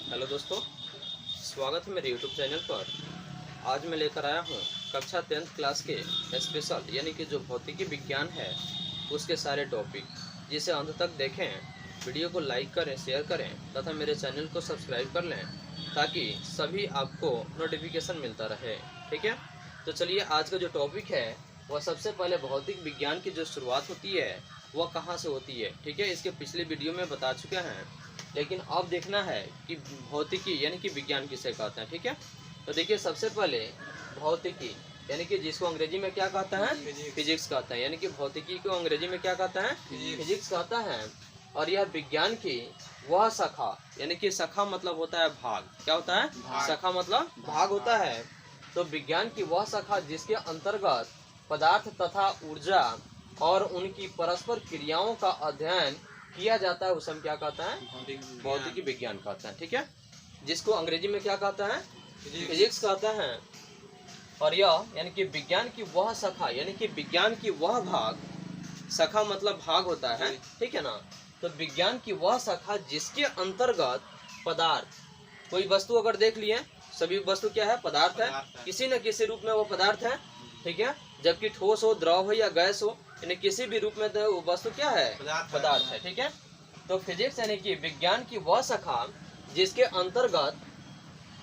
Hello दोस्तों, स्वागत है मेरे यूट्यूब चैनल पर। आज मैं लेकर आया हूँ कक्षा 10th क्लास के स्पेशल यानी कि जो भौतिकी विज्ञान है उसके सारे टॉपिक, जिसे अंत तक देखें। वीडियो को लाइक करें, शेयर करें तथा मेरे चैनल को सब्सक्राइब कर लें ताकि सभी आपको नोटिफिकेशन मिलता रहे। ठीक है, तो चलिए आज का जो टॉपिक है वह सबसे पहले भौतिक विज्ञान की जो शुरुआत होती है वह कहाँ से होती है। ठीक है, इसके पिछले वीडियो में बता चुके हैं, लेकिन अब देखना है कि भौतिकी यानी कि विज्ञान किसे कहते हैं। ठीक है, तो देखिए सबसे पहले भौतिकी यानी कि जिसको अंग्रेजी में क्या कहता है, फिजिक्स कहता है। यानी कि भौतिकी को अंग्रेजी में क्या कहता है, फिजिक्स कहता है। और यह विज्ञान की वह शाखा, यानी कि शाखा मतलब होता है भाग। क्या होता है? शाखा मतलब भाग होता है। तो विज्ञान की वह शाखा जिसके अंतर्गत पदार्थ तथा ऊर्जा और उनकी परस्पर क्रियाओं का अध्ययन किया जाता है उसे हम क्या कहते हैं, भौतिकी विज्ञान कहते हैं। ठीक है, जिसको अंग्रेजी में क्या कहता है, फिजिक्स कहता है। और यह यानी कि विज्ञान की वह शाखा यानी कि विज्ञान की वह भाग, शाखा मतलब भाग होता है। ठीक है ना, तो विज्ञान की वह शाखा जिसके अंतर्गत पदार्थ, कोई वस्तु अगर देख लिए, सभी वस्तु क्या है, पदार्थ है, किसी न किसी रूप में वो पदार्थ है। ठीक है, जबकि ठोस हो, द्रव हो या गैस हो, यानी किसी भी रूप में तो वो वस्तु क्या है, पदार्थ है। ठीक है, तो फिजिक्स यानी कि विज्ञान की वह शाखा जिसके अंतर्गत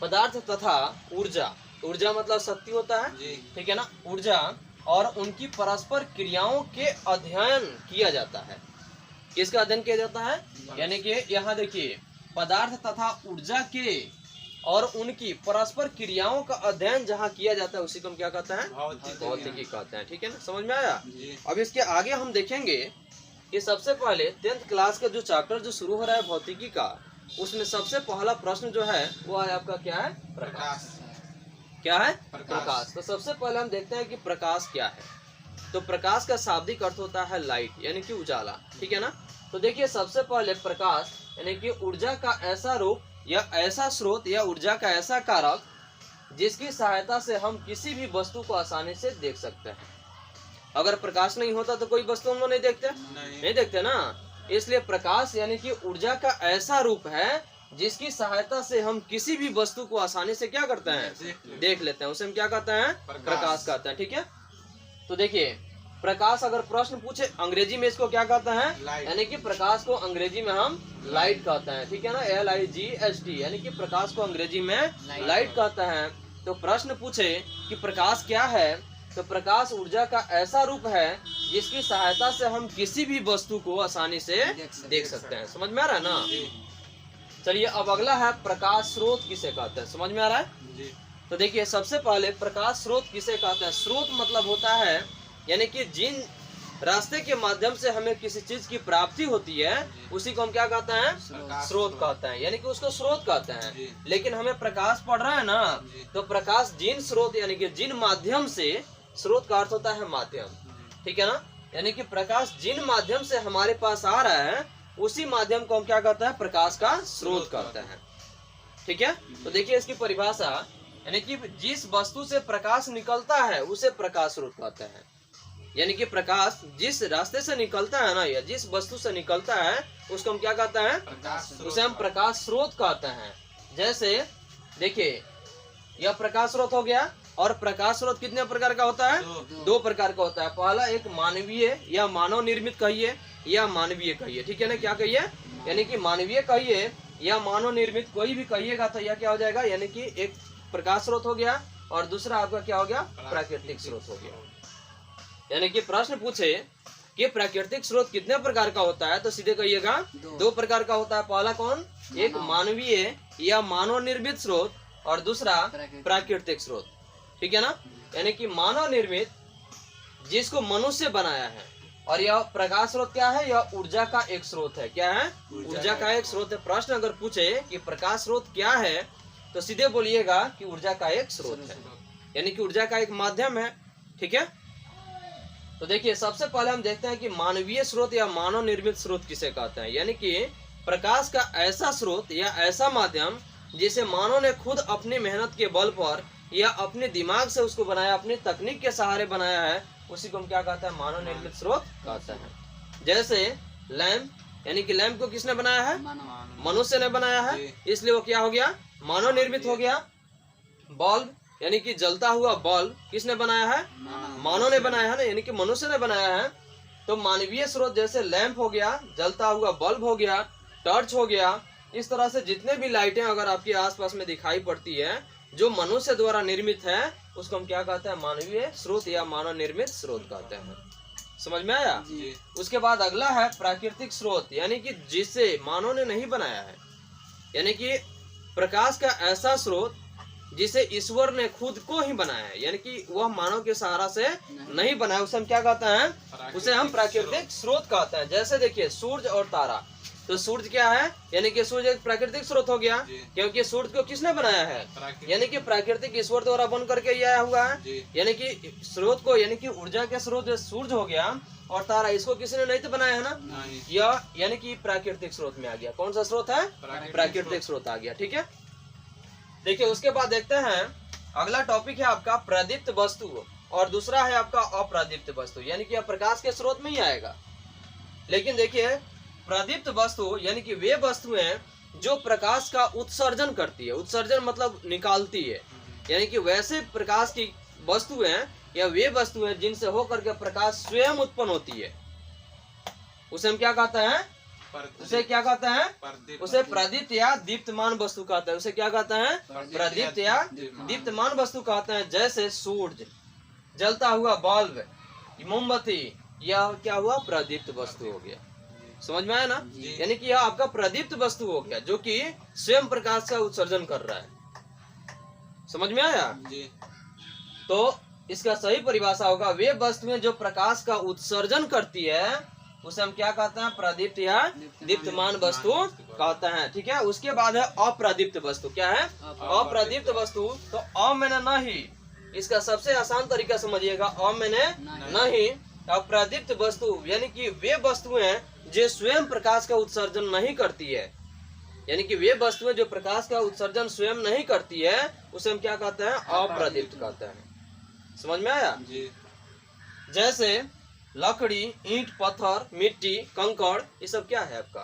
पदार्थ तथा ऊर्जा, ऊर्जा मतलब शक्ति होता है। ठीक है ना, ऊर्जा और उनकी परस्पर क्रियाओं के अध्ययन किया जाता है। किसका अध्ययन किया जाता है, यानी कि यहाँ देखिए पदार्थ तथा ऊर्जा के और उनकी परस्पर क्रियाओं का अध्ययन जहाँ किया जाता है उसी को हम क्या कहते हैं, भौतिकी कहते हैं। ठीक है ना, समझ में आया। अब इसके आगे हम देखेंगे कि सबसे पहले 10th क्लास का जो चैप्टर जो शुरू हो रहा है भौतिकी का, उसमें सबसे पहला प्रश्न जो है वो है आपका क्या है, प्रकाश। क्या है, प्रकाश। तो सबसे पहले हम देखते हैं कि प्रकाश क्या है। तो प्रकाश का शाब्दिक अर्थ होता है लाइट यानी कि उजाला। ठीक है ना, तो देखिए सबसे पहले प्रकाश यानी कि ऊर्जा का ऐसा रूप या ऐसा स्रोत या ऊर्जा का ऐसा कारक जिसकी सहायता से हम किसी भी वस्तु को आसानी से देख सकते हैं। अगर प्रकाश नहीं होता तो कोई वस्तु हम लोग नहीं देखते, नहीं देखते ना। इसलिए प्रकाश यानी कि ऊर्जा का ऐसा रूप है जिसकी सहायता से हम किसी भी वस्तु को आसानी से क्या करते हैं, देख लेते हैं। उसे हम क्या कहते हैं, प्रकाश कहते हैं। ठीक है, तो देखिए प्रकाश अगर प्रश्न पूछे अंग्रेजी में इसको क्या कहते हैं, यानी कि प्रकाश को अंग्रेजी में हम लाइट कहते हैं। ठीक है ना, LIGHT यानी कि प्रकाश को अंग्रेजी में लाइट कहते हैं। तो प्रश्न पूछे कि प्रकाश क्या है, तो प्रकाश ऊर्जा का ऐसा रूप है जिसकी सहायता से हम किसी भी वस्तु को आसानी से देख सकते हैं। समझ में आ रहा है ना। चलिए अब अगला है प्रकाश स्रोत किसे कहते हैं, समझ में आ रहा है। तो देखिए सबसे पहले प्रकाश स्रोत किसे कहते हैं। स्रोत मतलब होता है यानी कि जिन रास्ते के माध्यम से हमें किसी चीज की प्राप्ति होती है उसी को हम क्या कहते हैं, स्रोत कहते हैं, यानी कि उसको स्रोत कहते हैं। लेकिन हमें प्रकाश पड़ रहा है ना, तो प्रकाश जिन स्रोत यानी कि जिन माध्यम से, स्रोत का अर्थ होता है माध्यम। ठीक है ना, यानी कि प्रकाश जिन माध्यम से हमारे पास आ रहा है उसी माध्यम को हम क्या कहते हैं, प्रकाश का स्रोत कहते हैं। ठीक है, तो देखिए इसकी परिभाषा, यानी कि जिस वस्तु से प्रकाश निकलता है उसे प्रकाश स्रोत कहते हैं। यानी कि प्रकाश जिस रास्ते से निकलता है ना, या जिस वस्तु से निकलता है उसको हम क्या कहते हैं, उसे हम प्रकाश स्रोत कहते हैं। जैसे देखिए यह प्रकाश स्रोत हो गया। और प्रकाश स्रोत कितने प्रकार का होता है, दो प्रकार का होता है। पहला एक मानवीय या मानव निर्मित कहिए या मानवीय कहिए। ठीक है ना, क्या कहिए, यानी कि मानवीय कहिए या मानव निर्मित, कोई भी कहिएगा तो यह क्या हो जाएगा, यानी कि एक प्रकाश स्रोत हो गया और दूसरा आपका क्या हो गया, प्राकृतिक स्रोत हो गया। यानी कि प्रश्न पूछे कि प्राकृतिक स्रोत कितने प्रकार का होता है तो सीधे कहिएगा दो प्रकार का होता है। पहला कौन, एक मानवीय या मानव निर्मित स्रोत और दूसरा प्राकृतिक स्रोत। ठीक है ना, यानी कि मानव निर्मित जिसको मनुष्य बनाया है, और यह प्रकाश स्रोत क्या है, यह ऊर्जा का एक स्रोत है। क्या है, ऊर्जा का एक स्रोत है। प्रश्न अगर पूछे कि प्रकाश स्रोत क्या है तो सीधे बोलिएगा कि ऊर्जा का एक स्रोत है, यानी कि ऊर्जा का एक माध्यम है। ठीक है, तो देखिए सबसे पहले हम देखते हैं कि मानवीय स्रोत या मानव निर्मित स्रोत किसे कहते हैं। यानी कि प्रकाश का ऐसा स्रोत या ऐसा माध्यम जिसे मानव ने खुद अपनी मेहनत के बल पर या अपने दिमाग से उसको बनाया, अपनी तकनीक के सहारे बनाया है, उसी को हम क्या कहते हैं, मानव निर्मित स्रोत कहते हैं। जैसे लैंप, यानी कि लैंप को किसने बनाया है? मनुष्य ने बनाया है, इसलिए वो क्या हो गया? मानव निर्मित हो गया। बल्ब यानी कि जलता हुआ बल्ब किसने बनाया है? मानव ने बनाया है ना, यानी कि मनुष्य ने बनाया है। तो मानवीय स्रोत जैसे लैंप हो गया, जलता हुआ बल्ब हो गया, टॉर्च हो गया, इस तरह से जितने भी लाइटें अगर आपके आसपास में दिखाई पड़ती है जो मनुष्य द्वारा निर्मित है, उसको हम क्या कहते हैं? मानवीय स्रोत या मानव निर्मित स्रोत कहते हैं। समझ में आया? उसके बाद अगला है प्राकृतिक स्रोत, यानी कि जिसे मानव ने नहीं बनाया है, यानी कि प्रकाश का ऐसा स्रोत जिसे ईश्वर ने खुद को ही बनाया है, यानी कि वह मानव के सहारा से नहीं बनाया, उसे हम क्या कहते हैं? उसे हम प्राकृतिक स्रोत कहते हैं। जैसे देखिए सूरज और तारा, तो सूरज क्या है? यानी कि सूरज एक प्राकृतिक स्रोत हो गया, क्योंकि सूरज को किसने बनाया है? यानी कि प्राकृतिक ईश्वर द्वारा बन करके ये आया हुआ है। यानी कि स्रोत को, यानी कि ऊर्जा के स्रोत जो सूरज हो गया और तारा, इसको किसी ने नहीं तो बनाया है ना, यह यानी कि प्राकृतिक स्रोत में आ गया। कौन सा स्रोत है? प्राकृतिक स्रोत आ गया। ठीक है, देखिए उसके बाद देखते हैं अगला टॉपिक है आपका प्रदीप्त वस्तु, और दूसरा है आपका अप्रदीप्त वस्तु, यानी कि प्रकाश के स्रोत में ही आएगा। लेकिन देखिए प्रदीप्त वस्तु यानी कि वे वस्तुएं जो प्रकाश का उत्सर्जन करती है, उत्सर्जन मतलब निकालती है, यानी कि वैसे प्रकाश की वस्तुएं या वे वस्तुएं जिनसे होकर के प्रकाश स्वयं उत्पन्न होती है, उसे हम क्या कहते हैं? उसे क्या कहते हैं? उसे प्रदीप्त या दीप्तमान वस्तु कहते हैं। उसे क्या कहते हैं? प्रदीप्त या दीप्तमान वस्तु कहते हैं। जैसे सूरज, जलता हुआ बल्ब, मोमबत्ती, यह क्या हुआ? प्रदीप्त वस्तु हो गया। समझ में आया ना? यानी कि यह आपका प्रदीप्त वस्तु हो गया जो कि स्वयं प्रकाश का उत्सर्जन कर रहा है। समझ में आया? तो इसका सही परिभाषा होगा, वे वस्तुएं जो प्रकाश का उत्सर्जन करती है उसे हम क्या कहते हैं? प्रदीप्त या दीप्तमान वस्तु कहते हैं। ठीक है, उसके बाद है अप्रदीप्त वस्तु। क्या है? अप्रदीप्त वस्तु। तो अ मैंने नहीं, इसका सबसे आसान तरीका समझिएगा, अ मैंने नहीं। अप्रदीप्त वस्तु यानी कि वे वस्तुएं जो स्वयं प्रकाश का उत्सर्जन नहीं करती है, यानी कि वे वस्तुएं जो प्रकाश का उत्सर्जन स्वयं नहीं करती है, उसे हम क्या कहते हैं? अप्रदीप्त कहते हैं। समझ में आया? जैसे लकड़ी, ईंट, पत्थर, मिट्टी, कंकड़, ये सब क्या है आपका?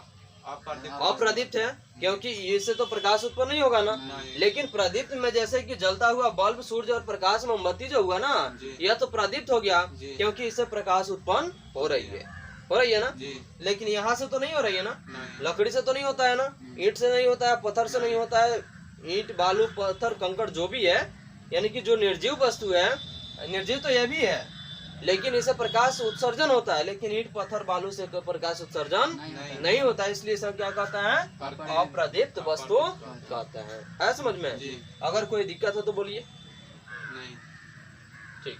अप्रदीप्त है, क्योंकि इससे तो प्रकाश उत्पन्न नहीं होगा ना। लेकिन प्रदीप्त में जैसे कि जलता हुआ बल्ब, सूरज और प्रकाश मोमबत्ती जो हुआ ना, यह तो प्रदीप्त हो गया क्योंकि इससे प्रकाश उत्पन्न हो रही है ना। लेकिन यहाँ से तो नहीं हो रही है ना, लकड़ी से तो नहीं होता है ना, ईंट से नहीं होता है, पत्थर से नहीं होता है। ईंट, बालू, पत्थर, कंकड़ जो भी है, यानी कि जो निर्जीव वस्तु है, निर्जीव तो यह भी है, लेकिन इसे प्रकाश उत्सर्जन होता है। लेकिन ईंट, पत्थर, बालू से प्रकाश उत्सर्जन नहीं होता है, इसलिए इसे क्या कहते हैं? अप्रदीप्त वस्तु कहते हैं। है समझ में? अगर कोई दिक्कत हो तो बोलिए। ठीक।